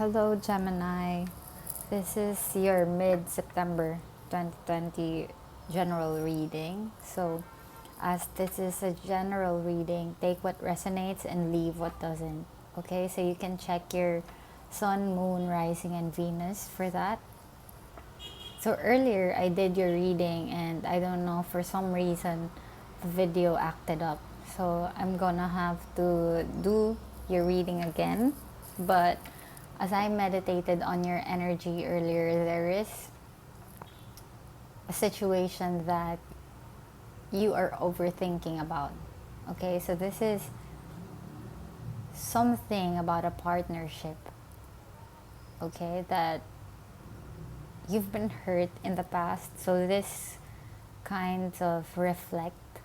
Hello, Gemini. This is your mid-September 2020 general reading. So, as this is a general reading, take what resonates and leave what doesn't. Okay, so you can check your sun, moon, rising, and Venus for that. So, earlier I did your reading, and I don't know, for some reason, the video acted up. So, I'm gonna have to do your reading again. But as I meditated on your energy earlier, there is a situation that you are overthinking about. Okay, so this is something about a partnership, okay, that you've been hurt in the past. So this kind of reflect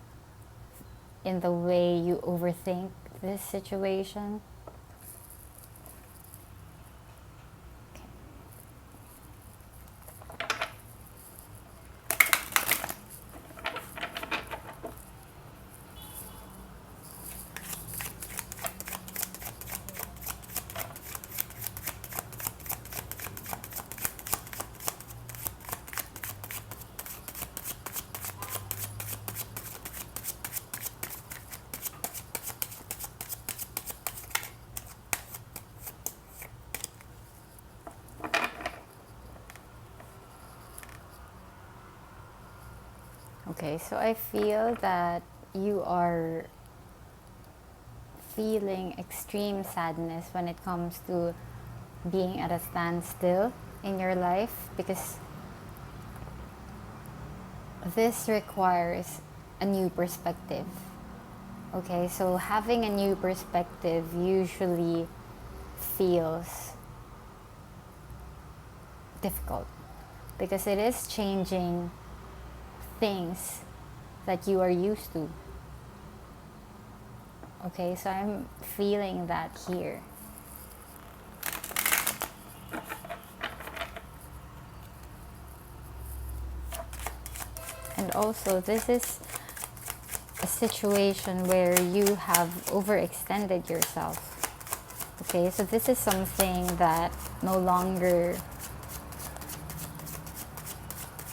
in the way you overthink this situation. Okay, so I feel that you are feeling extreme sadness when it comes to being at a standstill in your life, because this requires a new perspective. Okay, so having a new perspective usually feels difficult because it is changing things that you are used to. Okay, so I'm feeling that here. And also, this is a situation where you have overextended yourself. Okay, so this is something that no longer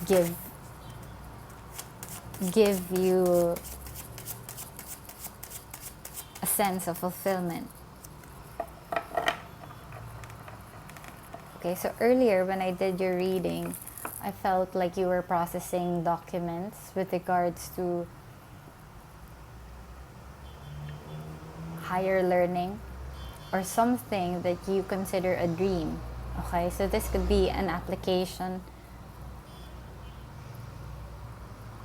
give you a sense of fulfillment. Okay, so earlier when I did your reading, I felt like you were processing documents with regards to higher learning or something that you consider a dream. Okay, so this could be an application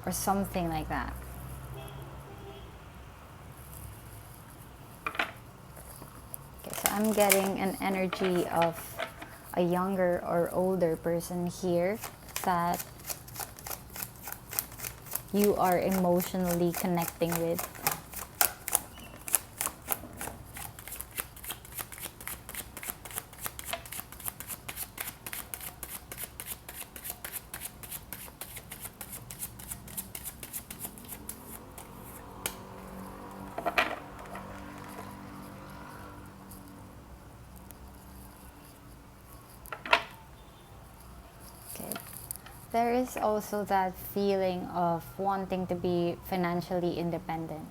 or something like that. Okay, so I'm getting an energy of a younger or older person here that you are emotionally connecting with. There is also that feeling of wanting to be financially independent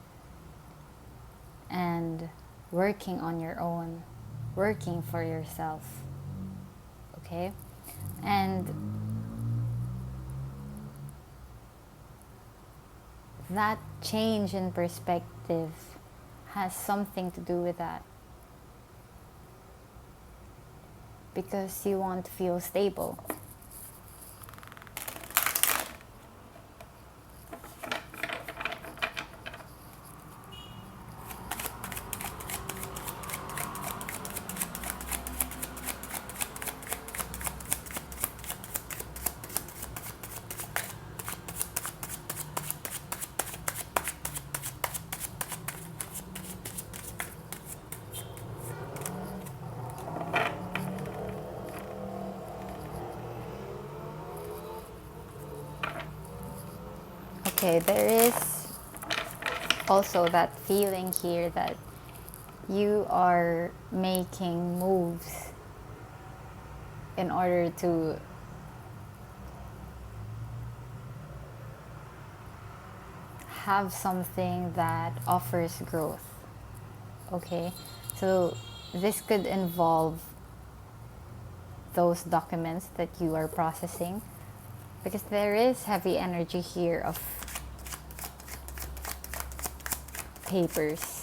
and working on your own, working for yourself. Okay? And that change in perspective has something to do with that. Because you want to feel stable. Okay, there is also that feeling here that you are making moves in order to have something that offers growth. Okay, so this could involve those documents that you are processing, because there is heavy energy here of papers.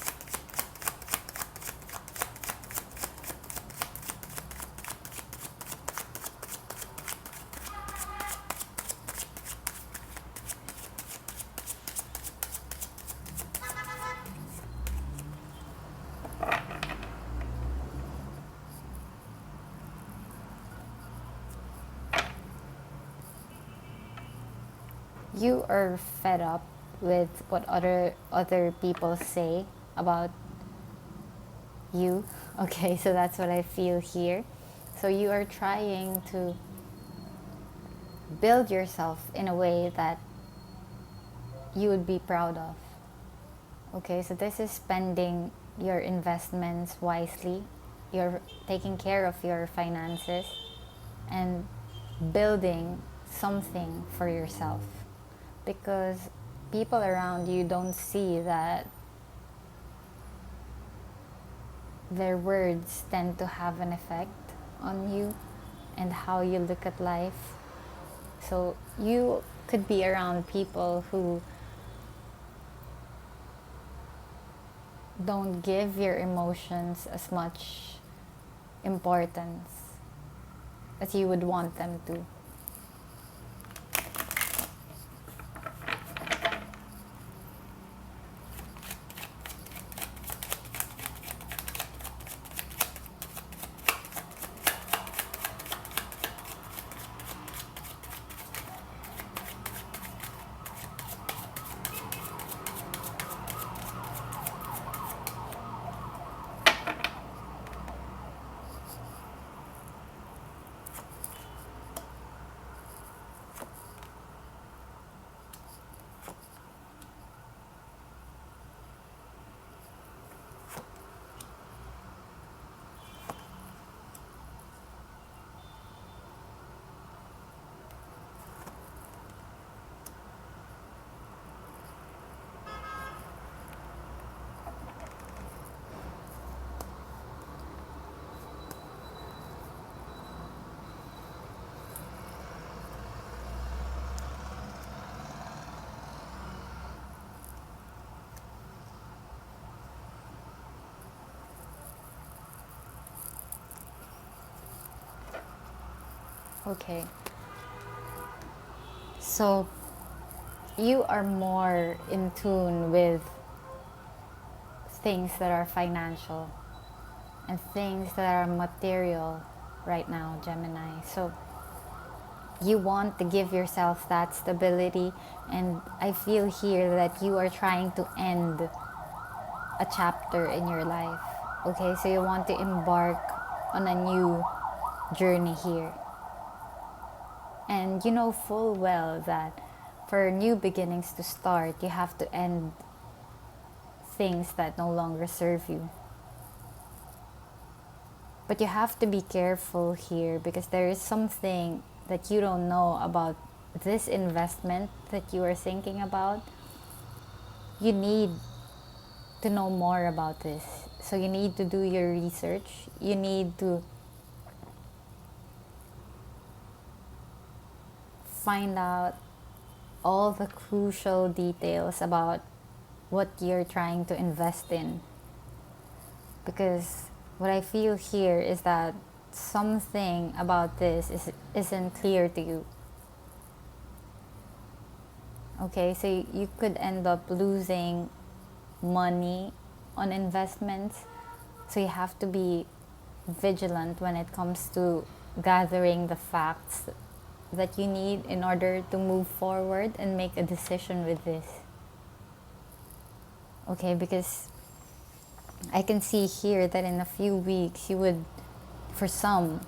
You are fed up with what other people say about you. Okay, so that's what I feel here. So you are trying to build yourself in a way that you would be proud of. Okay, so this is spending your investments wisely. You're taking care of your finances and building something for yourself, because people around you don't see that their words tend to have an effect on you and how you look at life. So you could be around people who don't give your emotions as much importance as you would want them to. Okay. So you are more in tune with things that are financial and things that are material right now, Gemini. So you want to give yourself that stability, and I feel here that you are trying to end a chapter in your life. Okay, so you want to embark on a new journey here. And you know full well that for new beginnings to start, you have to end things that no longer serve you. But you have to be careful here, because there is something that you don't know about this investment that you are thinking about. You need to know more about this. So you need to do your research. You need to find out all the crucial details about what you're trying to invest in. Because what I feel here is that something about this isn't clear to you. Okay, so you could end up losing money on investments. So you have to be vigilant when it comes to gathering the facts that you need in order to move forward and make a decision with this. Okay, because I can see here that in a few weeks you would, for some,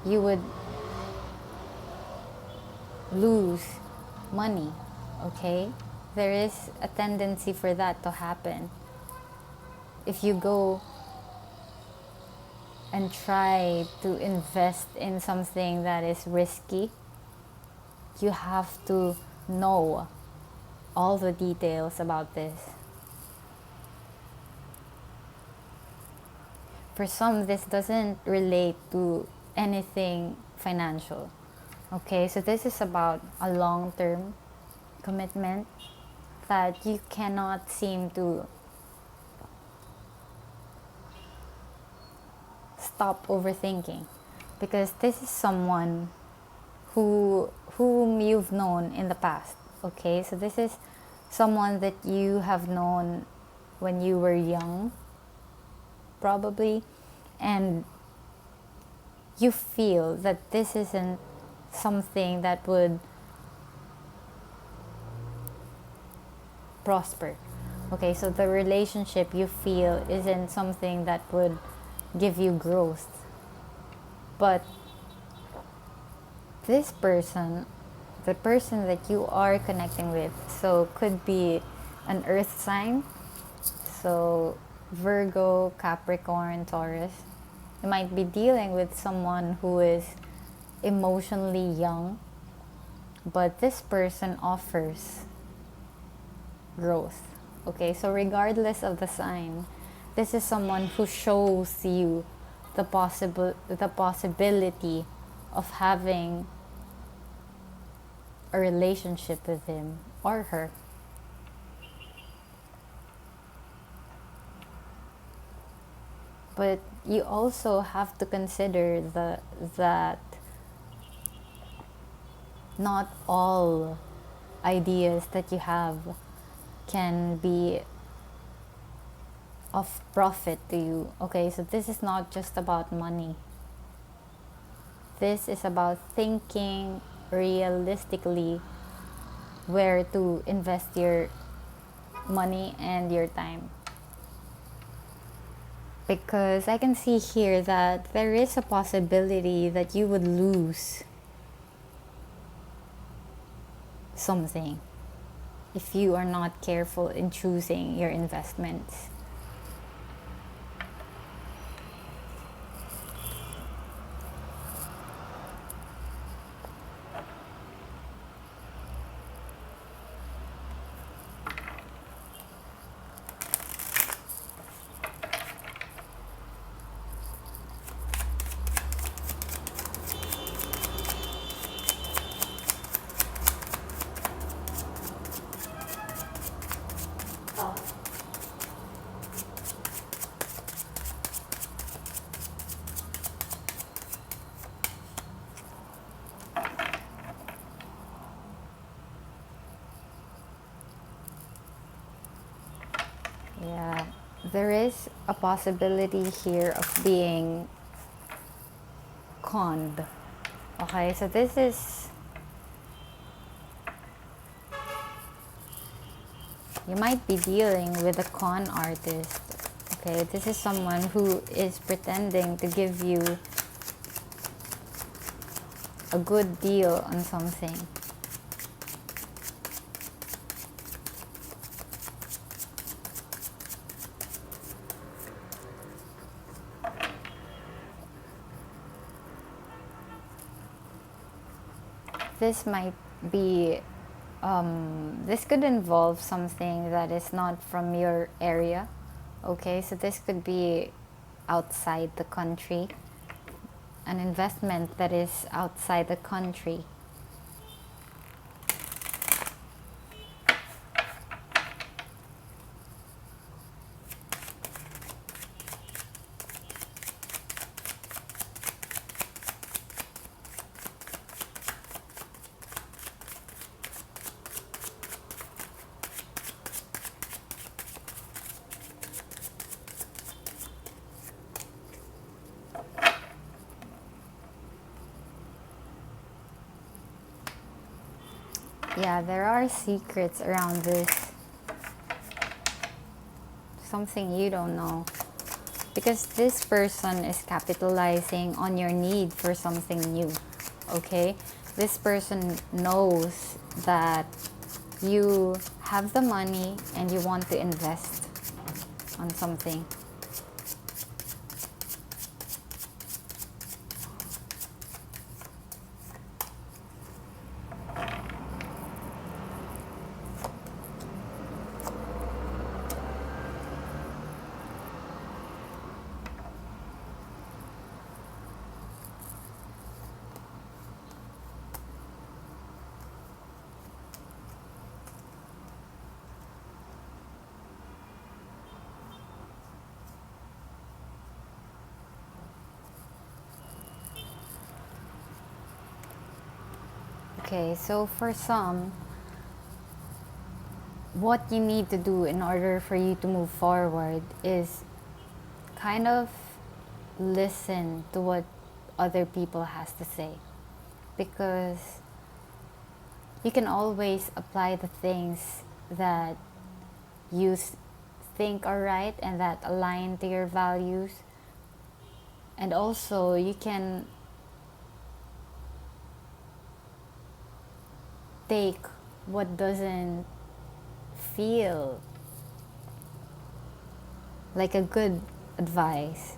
you would lose money. Okay, there is a tendency for that to happen if you go and try to invest in something that is risky, you have to know all the details about this. For some, this doesn't relate to anything financial. Okay, so this is about a long-term commitment that you cannot seem to stop overthinking, because this is someone whom you've known in the past. Okay, so this is someone that you have known when you were young, probably, and you feel that this isn't something that would prosper. Okay, so the relationship you feel isn't something that would give you growth. But this person, the person that you are connecting with, so could be an earth sign, so Virgo, Capricorn, Taurus. You might be dealing with someone who is emotionally young, but this person offers growth. Okay, so regardless of the sign, this is someone who shows you the possibility of having a relationship with him or her. But you also have to consider that not all ideas that you have can be of profit to you. Okay, so this is not just about money. This is about thinking realistically where to invest your money and your time. Because I can see here that there is a possibility that you would lose something if you are not careful in choosing your investments. Yeah, there is a possibility here of being conned. Okay, so this is, you might be dealing with a con artist. Okay, this is someone who is pretending to give you a good deal on something. This might be, this could involve something that is not from your area. Okay, so this could be outside the country, an investment that is outside the country. Yeah, there are secrets around this. Something you don't know. Because this person is capitalizing on your need for something new. Okay? This person knows that you have the money and you want to invest on something. Okay, so for some, what you need to do in order for you to move forward is kind of listen to what other people has to say, because you can always apply the things that you think are right and that align to your values, and also you can take what doesn't feel like a good advice.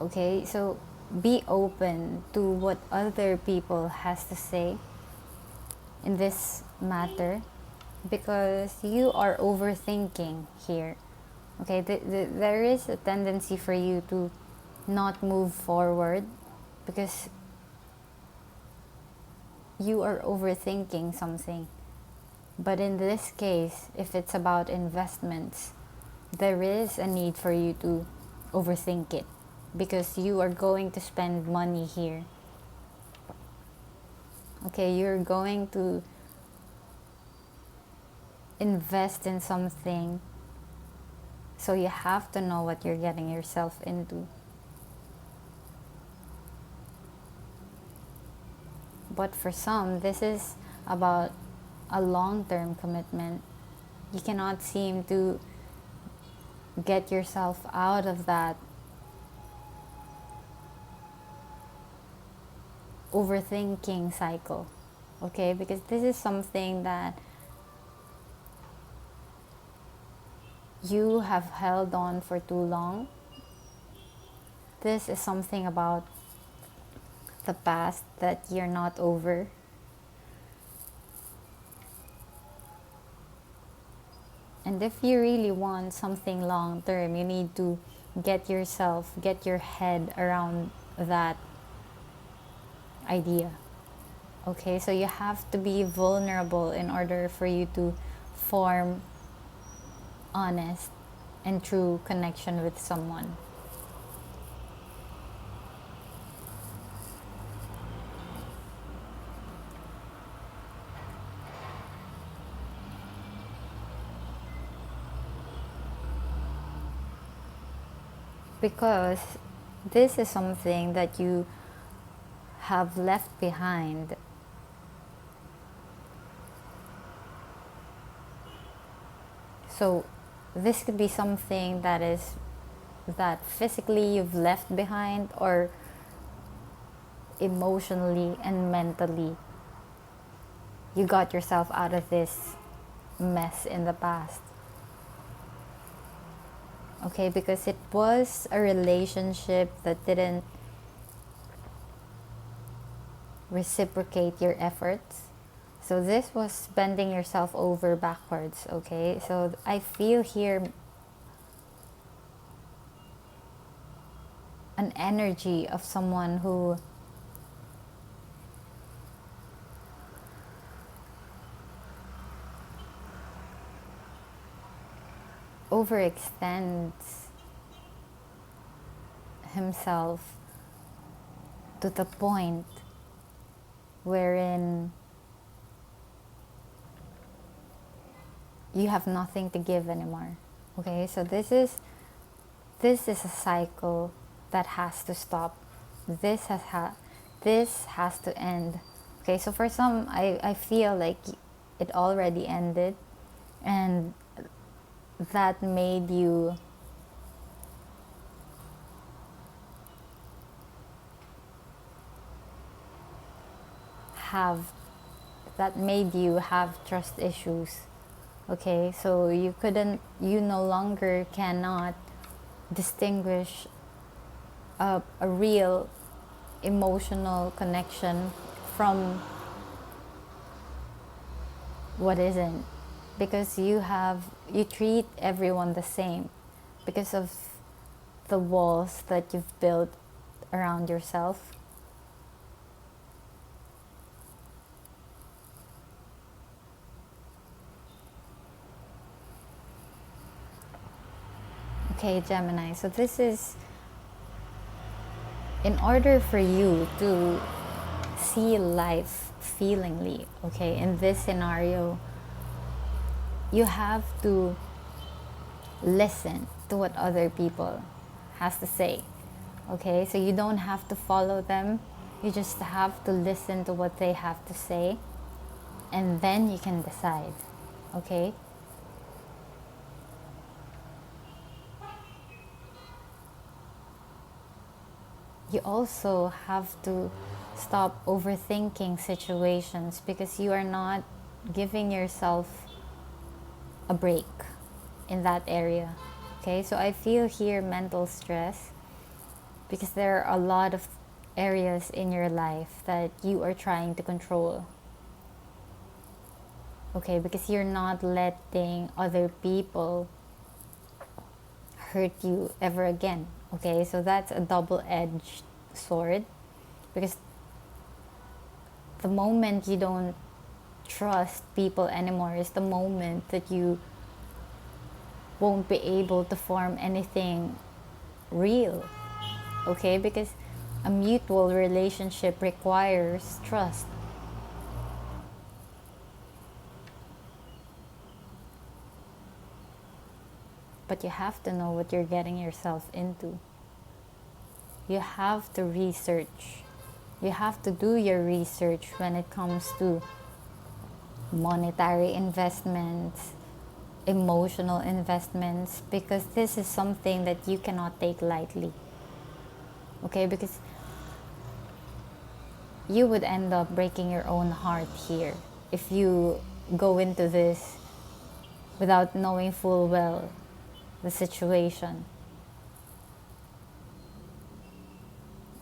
Okay, so be open to what other people has to say in this matter, because you are overthinking here. Okay, there is a tendency for you to not move forward because you are overthinking something. But in this case, if it's about investments, there is a need for you to overthink it, because you are going to spend money here. Okay, you're going to invest in something, so you have to know what you're getting yourself into. But for some, this is about a long-term commitment. You cannot seem to get yourself out of that overthinking cycle. Okay, because this is something that you have held on for too long. This is something about the past that you're not over. And if you really want something long term, you need to get your head around that idea. Okay, so you have to be vulnerable in order for you to form honest and true connection with someone. Because this is something that you have left behind. So this could be something that physically you've left behind, or emotionally and mentally you got yourself out of this mess in the past. Okay, because it was a relationship that didn't reciprocate your efforts. So this was bending yourself over backwards. Okay, so I feel here an energy of someone who overextends himself to the point wherein you have nothing to give anymore. Okay, so this is a cycle that has to stop. This has to end. Okay, so for some, I feel like it already ended, and that made you have trust issues. Okay, so you no longer cannot distinguish a real emotional connection from what isn't, because you treat everyone the same because of the walls that you've built around yourself. Okay, Gemini, so this is in order for you to see life feelingly, okay? In this scenario, you have to listen to what other people has to say, okay? So you don't have to follow them. You just have to listen to what they have to say, and then you can decide, okay? You also have to stop overthinking situations, because you are not giving yourself a break in that area, okay? So I feel here mental stress, because there are a lot of areas in your life that you are trying to control, okay? Because you're not letting other people hurt you ever again, okay? So that's a double-edged sword, because the moment you don't trust people anymore is the moment that you won't be able to form anything real, okay? Because a mutual relationship requires trust. But you have to know what you're getting yourself into. You have to research. You have to do your research when it comes to monetary investments, emotional investments, because this is something that you cannot take lightly, okay? Because you would end up breaking your own heart here if you go into this without knowing full well the situation,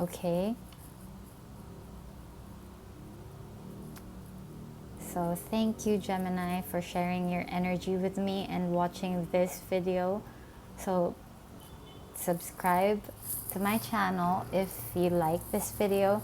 okay? So thank you, Gemini, for sharing your energy with me and watching this video. So subscribe to my channel if you like this video,